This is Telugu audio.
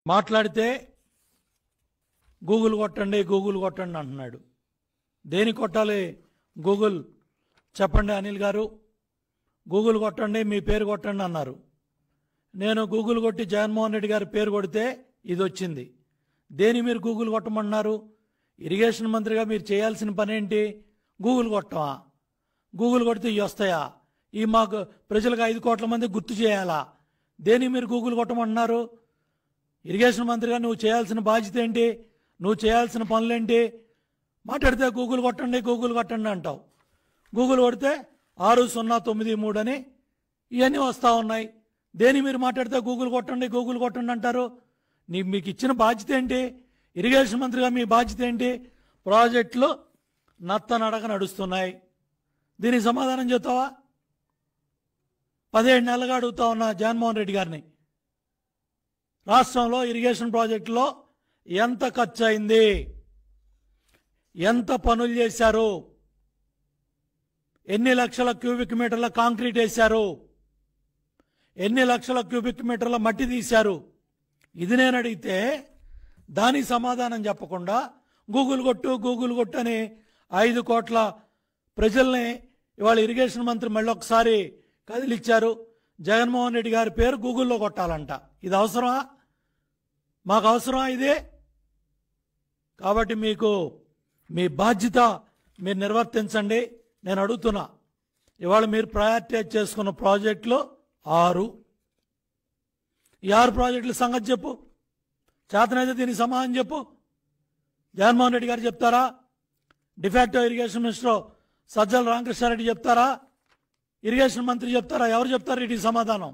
మాట్లాడితే గూగుల్ కొట్టండి అంటున్నాడు. దేని కొట్టాలి గూగుల్ చెప్పండి అనిల్ గారు? గూగుల్ కొట్టండి, మీ పేరు కొట్టండి అన్నారు. నేను గూగుల్ కొట్టి జగన్మోహన్ రెడ్డి గారి పేరు కొడితే ఇది వచ్చింది. దేని మీరు గూగుల్ కొట్టమన్నారు? ఇరిగేషన్ మంత్రిగా మీరు చేయాల్సిన పని ఏంటి? గూగుల్ కొట్టమా? గూగుల్ కొడితే ఇవి వస్తాయా? ఈ మాకు ప్రజలకు 5 కోట్ల మంది గుర్తు చేయాలా? దేని మీరు గూగుల్ కొట్టమంటున్నారు? ఇరిగేషన్ మంత్రిగా నువ్వు చేయాల్సిన బాధ్యత ఏంటి? నువ్వు చేయాల్సిన పనులేంటి? మాట్లాడితే గూగుల్ కొట్టండి అంటావు. గూగుల్ కొడితే 6093 అని ఇవన్నీ వస్తూ ఉన్నాయి. దేని మీరు మాట్లాడితే గూగుల్ కొట్టండి అంటారు? మీకు ఇచ్చిన బాధ్యత ఏంటి? ఇరిగేషన్ మంత్రిగా మీ బాధ్యత ఏంటి? ప్రాజెక్టులు నత్తనడక నడుస్తున్నాయి. దీనికి సమాధానం చెప్తావా? 17 నెలలుగా అడుగుతా ఉన్నా జగన్మోహన్ రెడ్డి గారిని. రాష్ట్రంలో ఇరిగేషన్ ప్రాజెక్టులో ఎంత ఖర్చు అయింది? ఎంత పనులు చేశారు? ఎన్ని లక్షల క్యూబిక్ మీటర్ల కాంక్రీట్ వేశారు? ఎన్ని లక్షల క్యూబిక్ మీటర్ల మట్టి తీశారు? ఇది నేను అడిగితే దానికి సమాధానం చెప్పకుండా గూగుల్ కొట్టు అని 5 కోట్ల ప్రజల్ని ఇవాళ ఇరిగేషన్ మంత్రి మళ్ళీ ఒకసారి కదిలిచ్చారు. జగన్మోహన్ రెడ్డి గారి పేరు గూగుల్లో కొట్టాలంట. ఇది అవసరమా? మాకు అవసరమా ఇదే? కాబట్టి మీకు మీ బాధ్యత మీరు నిర్వర్తించండి. నేను అడుగుతున్నా, ఇవాళ మీరు ప్రయారిటైజ్ చేసుకున్న ప్రాజెక్టులు 6. ఈ 6 ప్రాజెక్టుల సంగతి చెప్పు. చేతనైతే దీనికి సమాధానం చెప్పు. జగన్మోహన్ రెడ్డి గారు చెప్తారా? De facto irrigation minister Sajjala Ramakrishna Reddy చెప్తారా? ఇరిగేషన్ మంత్రి చెప్తారా? ఎవరు చెప్తారు వీటికి సమాధానం?